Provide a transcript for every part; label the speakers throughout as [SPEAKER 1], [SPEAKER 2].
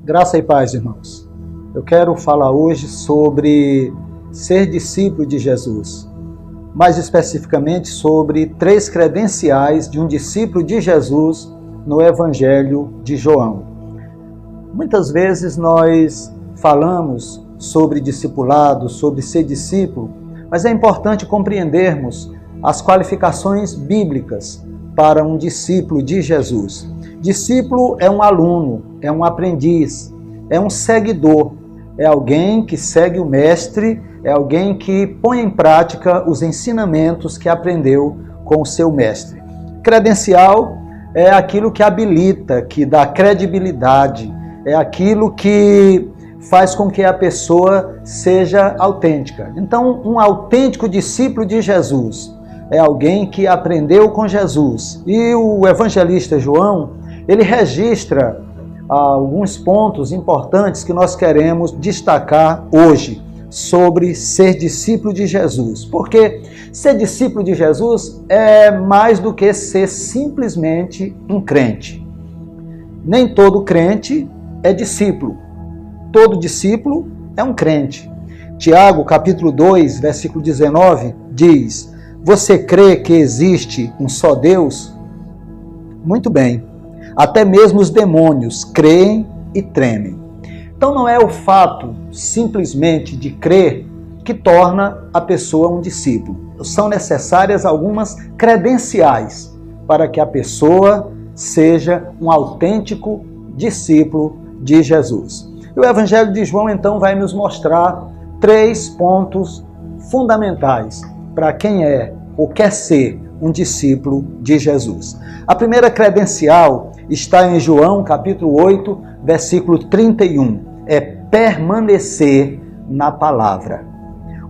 [SPEAKER 1] Graça e paz, irmãos. Eu quero falar hoje sobre ser discípulo de Jesus. Mais especificamente sobre 3 credenciais de um discípulo de Jesus no Evangelho de João. Muitas vezes nós falamos sobre discipulado, sobre ser discípulo, mas é importante compreendermos as qualificações bíblicas para um discípulo de Jesus. Discípulo é um aluno, é um aprendiz, é um seguidor, é alguém que segue o mestre, é alguém que põe em prática os ensinamentos que aprendeu com o seu mestre. Credencial é aquilo que habilita, que dá credibilidade, é aquilo que faz com que a pessoa seja autêntica. Então, um autêntico discípulo de Jesus é alguém que aprendeu com Jesus. E o evangelista João, ele registra alguns pontos importantes que nós queremos destacar hoje sobre ser discípulo de Jesus. Porque ser discípulo de Jesus é mais do que ser simplesmente um crente. Nem todo crente é discípulo. Todo discípulo é um crente. Tiago, capítulo 2, versículo 19, diz: você crê que existe um só Deus? Muito bem. Até mesmo os demônios creem e tremem. Então não é o fato simplesmente de crer que torna a pessoa um discípulo. São necessárias algumas credenciais para que a pessoa seja um autêntico discípulo de Jesus. E o Evangelho de João então vai nos mostrar 3 pontos fundamentais para quem é ou quer ser um discípulo de Jesus. A primeira credencial está em João capítulo 8, versículo 31. É permanecer na palavra.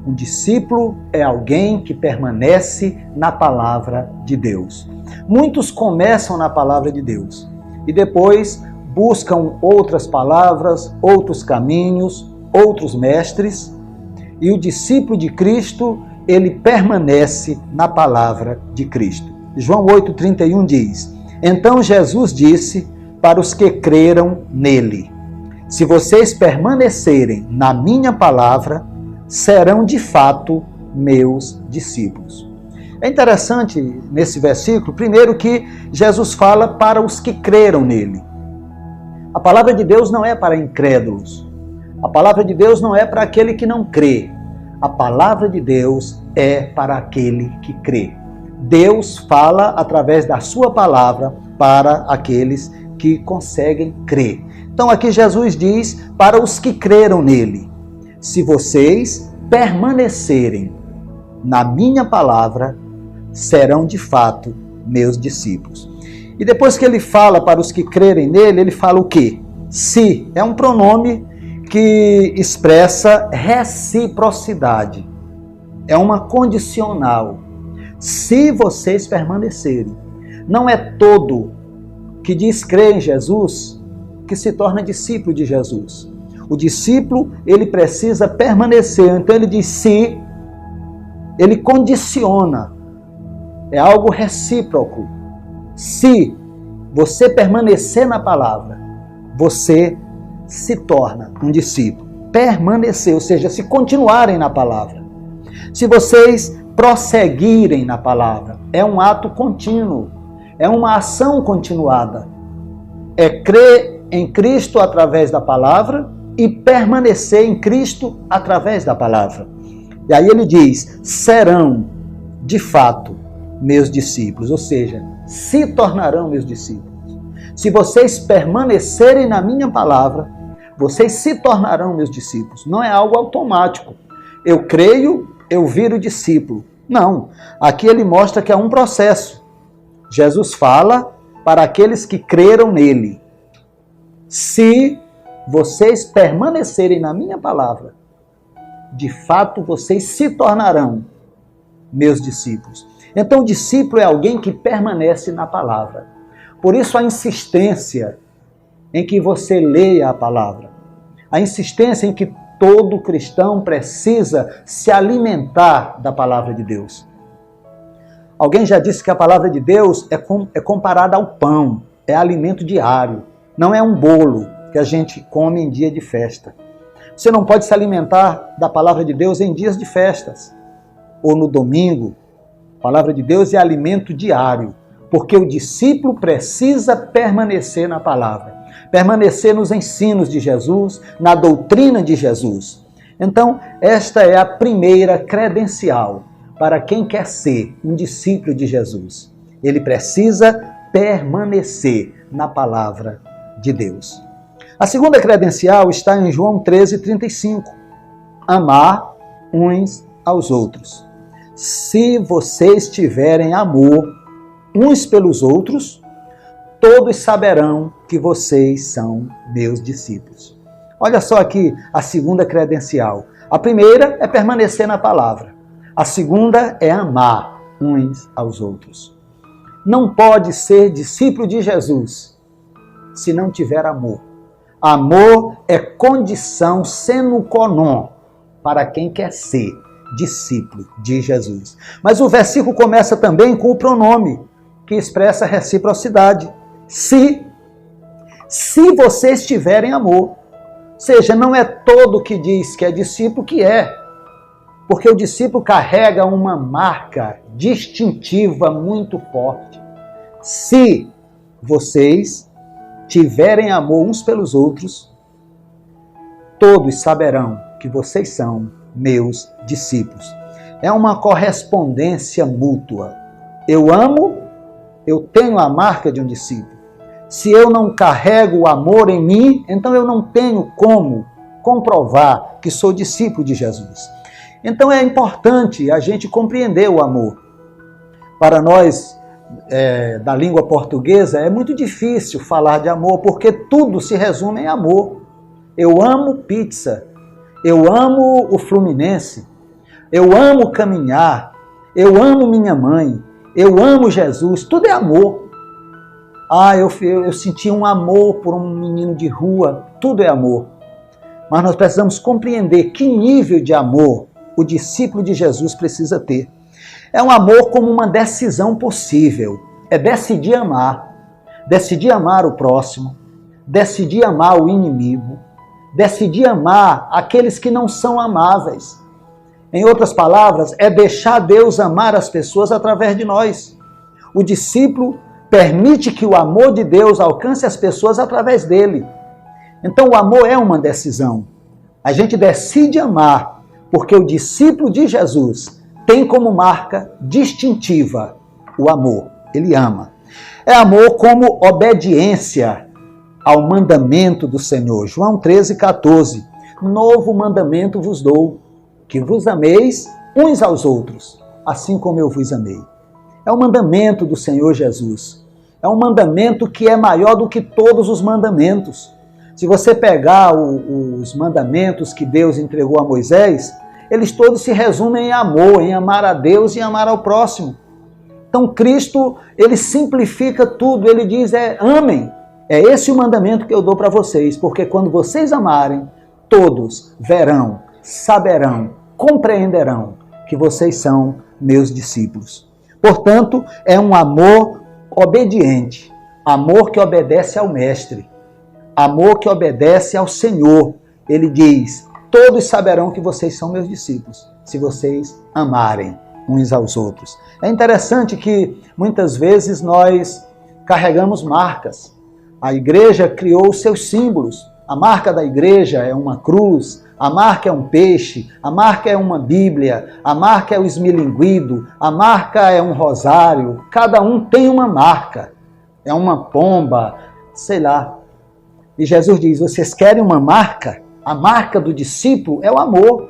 [SPEAKER 1] Um discípulo é alguém que permanece na palavra de Deus. Muitos começam na palavra de Deus e depois buscam outras palavras, outros caminhos, outros mestres, e o discípulo de Cristo, ele permanece na palavra de Cristo. João 8,31 diz: então Jesus disse para os que creram nele: se vocês permanecerem na minha palavra, serão de fato meus discípulos. É interessante nesse versículo, primeiro, que Jesus fala para os que creram nele. A palavra de Deus não é para incrédulos. A palavra de Deus não é para aquele que não crê. A palavra de Deus é para aquele que crê. Deus fala através da sua palavra para aqueles que conseguem crer. Então aqui Jesus diz para os que creram nele: se vocês permanecerem na minha palavra, serão de fato meus discípulos. E depois que ele fala para os que crerem nele, ele fala o quê? Se, é um pronome que expressa reciprocidade. É uma condicional. Se vocês permanecerem. Não é todo que diz crer em Jesus que se torna discípulo de Jesus. O discípulo, ele precisa permanecer. Então ele diz se, ele condiciona. É algo recíproco. Se você permanecer na palavra, você se torna um discípulo. Permanecer, ou seja, se continuarem na palavra. Se vocês prosseguirem na palavra, é um ato contínuo, é uma ação continuada. É crer em Cristo através da palavra e permanecer em Cristo através da palavra. E aí ele diz: serão, de fato, meus discípulos, ou seja, se tornarão meus discípulos. Se vocês permanecerem na minha palavra, vocês se tornarão meus discípulos. Não é algo automático. Eu creio, eu viro discípulo. Não. Aqui ele mostra que é um processo. Jesus fala para aqueles que creram nele: se vocês permanecerem na minha palavra, de fato vocês se tornarão meus discípulos. Então o discípulo é alguém que permanece na palavra. Por isso a insistência em que você leia a palavra. A insistência em que todo cristão precisa se alimentar da palavra de Deus. Alguém já disse que a palavra de Deus é comparada ao pão, é alimento diário, não é um bolo. que a gente come em dia de festa. Você não pode se alimentar da palavra de Deus em dias de festas ou no domingo. A palavra de Deus é alimento diário, porque o discípulo precisa permanecer na palavra, permanecer nos ensinos de Jesus, na doutrina de Jesus. Então, esta é a primeira credencial para quem quer ser um discípulo de Jesus. Ele precisa permanecer na palavra de Deus. A segunda credencial está em João 13:35. Amar uns aos outros. Se vocês tiverem amor uns pelos outros, todos saberão que vocês são meus discípulos. Olha só aqui a segunda credencial. A primeira é permanecer na palavra. A segunda é amar uns aos outros. Não pode ser discípulo de Jesus se não tiver amor. Amor é condição sine qua non para quem quer ser discípulo de Jesus. Mas o versículo começa também com o pronome, que expressa reciprocidade. Se vocês tiverem amor. Ou seja, não é todo que diz que é discípulo que é. Porque o discípulo carrega uma marca distintiva muito forte. Se vocês tiverem amor uns pelos outros, todos saberão que vocês são meus discípulos. É uma correspondência mútua. Eu amo, eu tenho a marca de um discípulo. Se eu não carrego o amor em mim, então eu não tenho como comprovar que sou discípulo de Jesus. Então é importante a gente compreender o amor. Para nós, da língua portuguesa, é muito difícil falar de amor, porque tudo se resume em amor. Eu amo pizza, eu amo o Fluminense, eu amo caminhar, eu amo minha mãe, eu amo Jesus, tudo é amor. Eu senti um amor por um menino de rua, tudo é amor. Mas nós precisamos compreender que nível de amor o discípulo de Jesus precisa ter. É um amor como uma decisão possível. É decidir amar o próximo, decidir amar o inimigo, decidir amar aqueles que não são amáveis. Em outras palavras, é deixar Deus amar as pessoas através de nós. O discípulo permite que o amor de Deus alcance as pessoas através dele. Então o amor é uma decisão. A gente decide amar, porque o discípulo de Jesus tem como marca distintiva o amor. Ele ama. É amor como obediência ao mandamento do Senhor. João 13:14. Novo mandamento vos dou, que vos ameis uns aos outros, assim como eu vos amei. É o mandamento do Senhor Jesus. É um mandamento que é maior do que todos os mandamentos. Se você pegar os mandamentos que Deus entregou a Moisés, eles todos se resumem em amor, em amar a Deus e amar ao próximo. Então Cristo, ele simplifica tudo, ele diz, amem. É esse o mandamento que eu dou para vocês, porque quando vocês amarem, todos verão, saberão, compreenderão que vocês são meus discípulos. Portanto, é um amor obediente, amor que obedece ao Mestre, amor que obedece ao Senhor. Ele diz, todos saberão que vocês são meus discípulos, se vocês amarem uns aos outros. É interessante que muitas vezes nós carregamos marcas. A igreja criou os seus símbolos. A marca da igreja é uma cruz, a marca é um peixe, a marca é uma Bíblia, a marca é o esmilinguido, a marca é um rosário. Cada um tem uma marca. É uma pomba, sei lá. E Jesus diz, vocês querem uma marca? A marca do discípulo é o amor.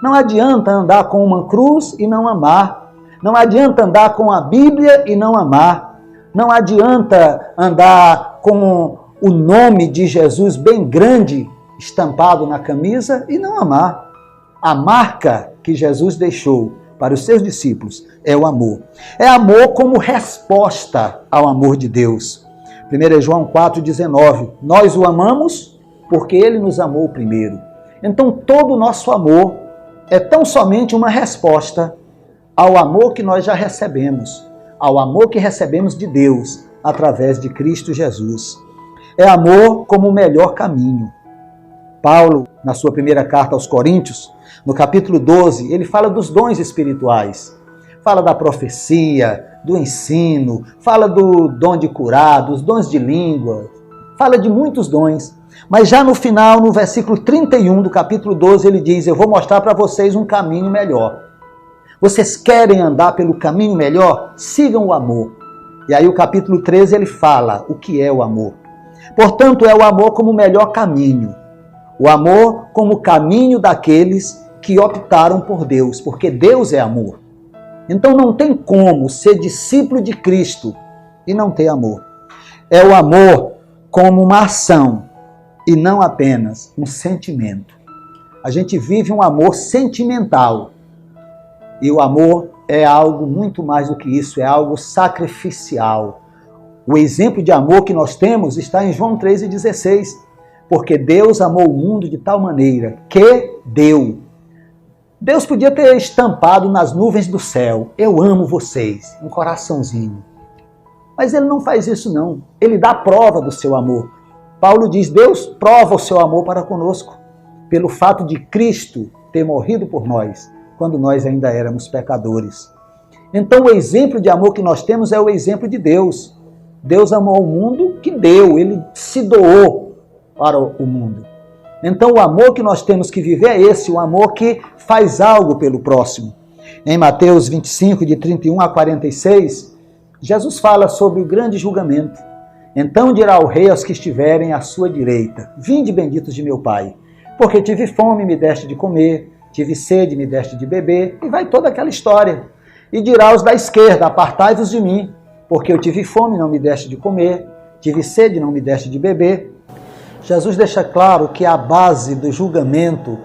[SPEAKER 1] Não adianta andar com uma cruz e não amar. Não adianta andar com a Bíblia e não amar. Não adianta andar com o nome de Jesus bem grande estampado na camisa e não amar. A marca que Jesus deixou para os seus discípulos é o amor. É amor como resposta ao amor de Deus. 1 João 4,19. Nós o amamos porque ele nos amou primeiro. Então todo o nosso amor é tão somente uma resposta ao amor que nós já recebemos, ao amor que recebemos de Deus através de Cristo Jesus. É amor como o melhor caminho. Paulo, na sua primeira carta aos Coríntios, no capítulo 12, ele fala dos dons espirituais. Fala da profecia, do ensino, fala do dom de curar, dos dons de língua, fala de muitos dons. Mas já no final, no versículo 31 do capítulo 12, ele diz: eu vou mostrar para vocês um caminho melhor. Vocês querem andar pelo caminho melhor? Sigam o amor. E aí o capítulo 13 ele fala o que é o amor. Portanto, é o amor como o melhor caminho. O amor como o caminho daqueles que optaram por Deus, porque Deus é amor. Então não tem como ser discípulo de Cristo e não ter amor. É o amor como uma ação e não apenas um sentimento. A gente vive um amor sentimental e o amor é algo muito mais do que isso, é algo sacrificial. O exemplo de amor que nós temos está em João 3,16. Porque Deus amou o mundo de tal maneira que deu. Deus podia ter estampado nas nuvens do céu: eu amo vocês, um coraçãozinho. Mas ele não faz isso não. Ele dá prova do seu amor. Paulo diz: Deus prova o seu amor para conosco, pelo fato de Cristo ter morrido por nós, quando nós ainda éramos pecadores. Então o exemplo de amor que nós temos é o exemplo de Deus. Deus amou o mundo que deu, ele se doou para o mundo. Então o amor que nós temos que viver é esse, o amor que faz algo pelo próximo. Em Mateus 25, de 31 a 46, Jesus fala sobre o grande julgamento. Então dirá o rei aos que estiverem à sua direita: vinde benditos de meu Pai, porque tive fome e me deste de comer, tive sede e me deste de beber, e vai toda aquela história. E dirá aos da esquerda: apartai-vos de mim, porque eu tive fome e não me deste de comer, tive sede e não me deste de beber. Jesus deixa claro que a base do julgamento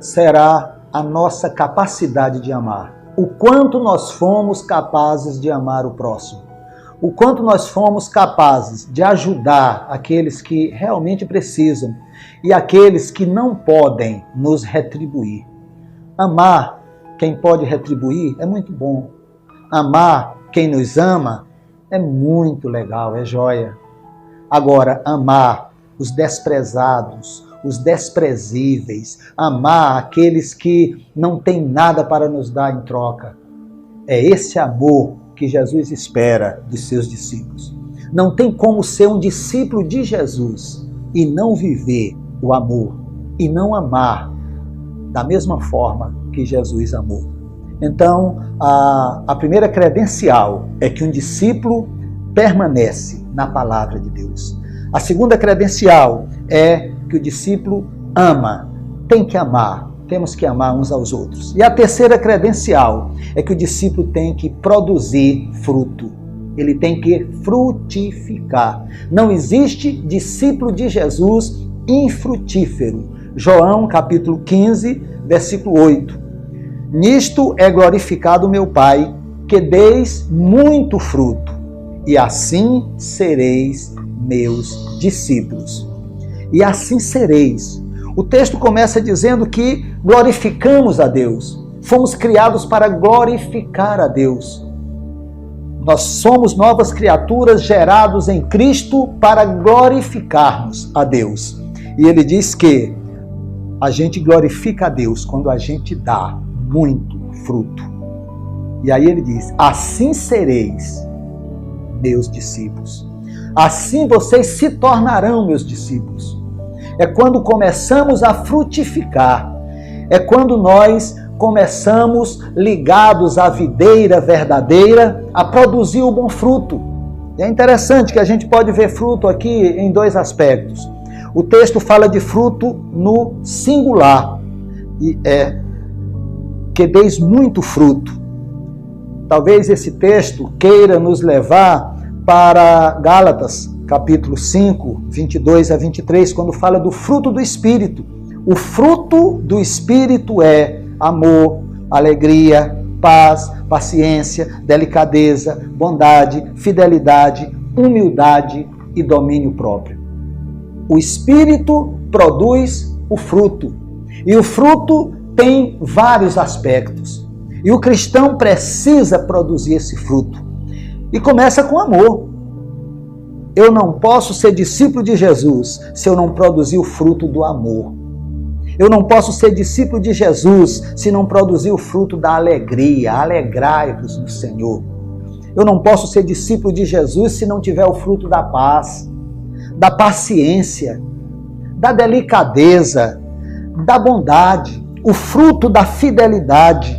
[SPEAKER 1] será a nossa capacidade de amar. O quanto nós fomos capazes de amar o próximo. O quanto nós fomos capazes de ajudar aqueles que realmente precisam e aqueles que não podem nos retribuir. Amar quem pode retribuir é muito bom. Amar quem nos ama é muito legal, é joia. Agora, amar os desprezados, os desprezíveis, amar aqueles que não têm nada para nos dar em troca. É esse amor que Jesus espera dos seus discípulos. Não tem como ser um discípulo de Jesus e não viver o amor e não amar da mesma forma que Jesus amou. Então, a primeira credencial é que um discípulo permanece na palavra de Deus. A segunda credencial é que o discípulo ama, tem que amar, temos que amar uns aos outros. E a terceira credencial é que o discípulo tem que produzir fruto, ele tem que frutificar. Não existe discípulo de Jesus infrutífero. João capítulo 15, versículo 8. Nisto é glorificado meu Pai, que deis muito fruto, e assim sereis meus discípulos. E assim sereis. O texto começa dizendo que glorificamos a Deus. Fomos criados para glorificar a Deus. Nós somos novas criaturas gerados em Cristo para glorificarmos a Deus. E ele diz que a gente glorifica a Deus quando a gente dá muito fruto. E aí ele diz: assim sereis meus discípulos. Assim vocês se tornarão meus discípulos. É quando começamos a frutificar. É quando nós começamos, ligados à videira verdadeira, a produzir o bom fruto. E é interessante que a gente pode ver fruto aqui em dois aspectos. O texto fala de fruto no singular. E é que deis muito fruto. Talvez esse texto queira nos levar para Gálatas, capítulo 5, 22 a 23, quando fala do fruto do Espírito. O fruto do Espírito é amor, alegria, paz, paciência, delicadeza, bondade, fidelidade, humildade e domínio próprio. O Espírito produz o fruto. E o fruto tem vários aspectos. E o cristão precisa produzir esse fruto. E começa com amor. Eu não posso ser discípulo de Jesus se eu não produzir o fruto do amor. Eu não posso ser discípulo de Jesus se não produzir o fruto da alegria. Alegrai-vos no Senhor. Eu não posso ser discípulo de Jesus se não tiver o fruto da paz, da paciência, da delicadeza, da bondade, o fruto da fidelidade,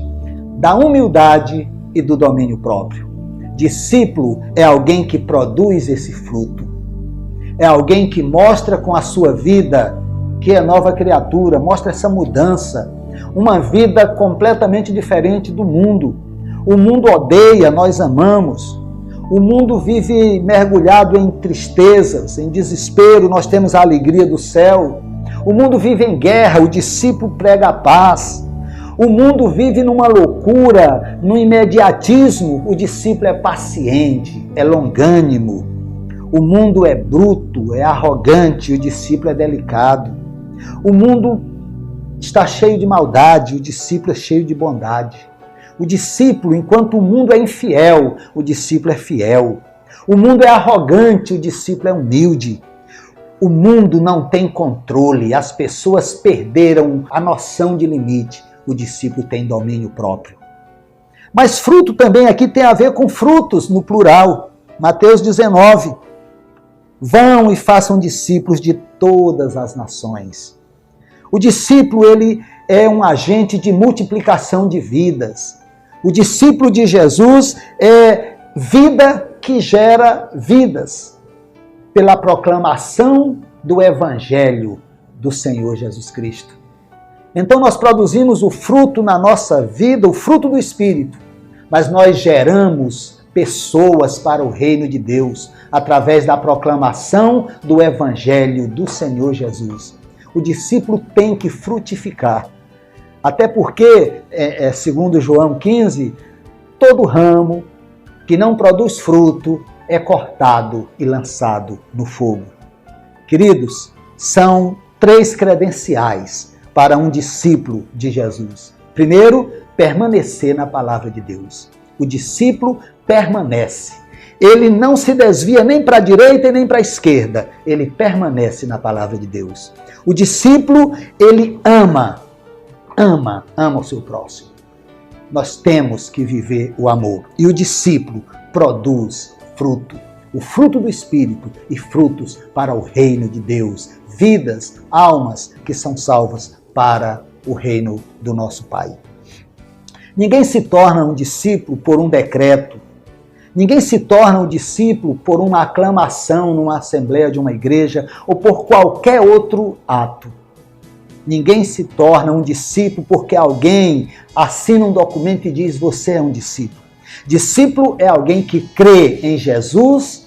[SPEAKER 1] da humildade e do domínio próprio. Discípulo é alguém que produz esse fruto. É alguém que mostra com a sua vida que é nova criatura, mostra essa mudança, uma vida completamente diferente do mundo. O mundo odeia, nós amamos. O mundo vive mergulhado em tristezas, em desespero, nós temos a alegria do céu. O mundo vive em guerra, o discípulo prega a paz. O mundo vive numa loucura, num imediatismo, o discípulo é paciente, é longânimo. O mundo é bruto, é arrogante, o discípulo é delicado. O mundo está cheio de maldade, o discípulo é cheio de bondade. O discípulo, enquanto o mundo é infiel, o discípulo é fiel. O mundo é arrogante, o discípulo é humilde. O mundo não tem controle, as pessoas perderam a noção de limite. O discípulo tem domínio próprio. Mas fruto também aqui tem a ver com frutos, no plural. Mateus 19. Vão e façam discípulos de todas as nações. O discípulo, ele é um agente de multiplicação de vidas. O discípulo de Jesus é vida que gera vidas, pela proclamação do Evangelho do Senhor Jesus Cristo. Então nós produzimos o fruto na nossa vida, o fruto do Espírito, mas nós geramos pessoas para o reino de Deus, através da proclamação do Evangelho do Senhor Jesus. O discípulo tem que frutificar. Até porque, segundo João 15, todo ramo que não produz fruto é cortado e lançado no fogo. Queridos, são 3 credenciais para um discípulo de Jesus. Primeiro, permanecer na palavra de Deus. O discípulo permanece. Ele não se desvia nem para a direita e nem para a esquerda. Ele permanece na palavra de Deus. O discípulo, ele ama o seu próximo. Nós temos que viver o amor. E o discípulo produz fruto. O fruto do Espírito e frutos para o reino de Deus. Vidas, almas que são salvas para o reino do nosso Pai. Ninguém se torna um discípulo por um decreto. Ninguém se torna um discípulo por uma aclamação numa assembleia de uma igreja ou por qualquer outro ato. Ninguém se torna um discípulo porque alguém assina um documento e diz: você é um discípulo. Discípulo é alguém que crê em Jesus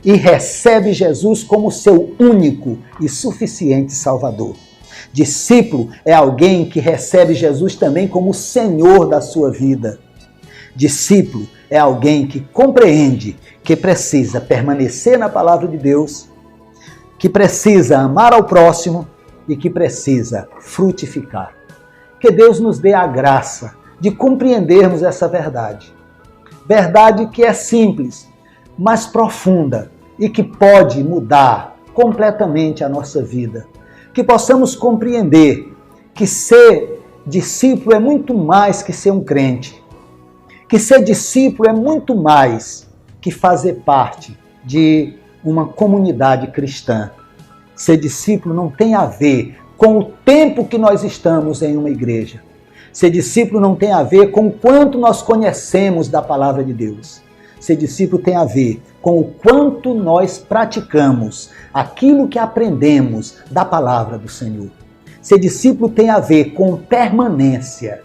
[SPEAKER 1] e recebe Jesus como seu único e suficiente Salvador. Discípulo é alguém que recebe Jesus também como Senhor da sua vida. Discípulo é alguém que compreende que precisa permanecer na palavra de Deus, que precisa amar ao próximo e que precisa frutificar. Que Deus nos dê a graça de compreendermos essa verdade. Verdade que é simples, mas profunda e que pode mudar completamente a nossa vida. Que possamos compreender que ser discípulo é muito mais que ser um crente. Que ser discípulo é muito mais que fazer parte de uma comunidade cristã. Ser discípulo não tem a ver com o tempo que nós estamos em uma igreja. Ser discípulo não tem a ver com o quanto nós conhecemos da palavra de Deus. Ser discípulo tem a ver com o quanto nós praticamos aquilo que aprendemos da palavra do Senhor. Ser discípulo tem a ver com permanência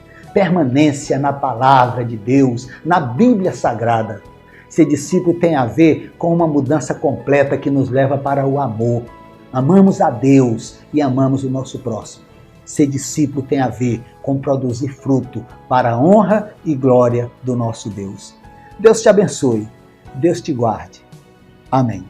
[SPEAKER 1] na palavra de Deus, na Bíblia Sagrada. Ser discípulo tem a ver com uma mudança completa que nos leva para o amor. Amamos a Deus e amamos o nosso próximo. Ser discípulo tem a ver com produzir fruto para a honra e glória do nosso Deus. Deus te abençoe. Deus te guarde. Amém.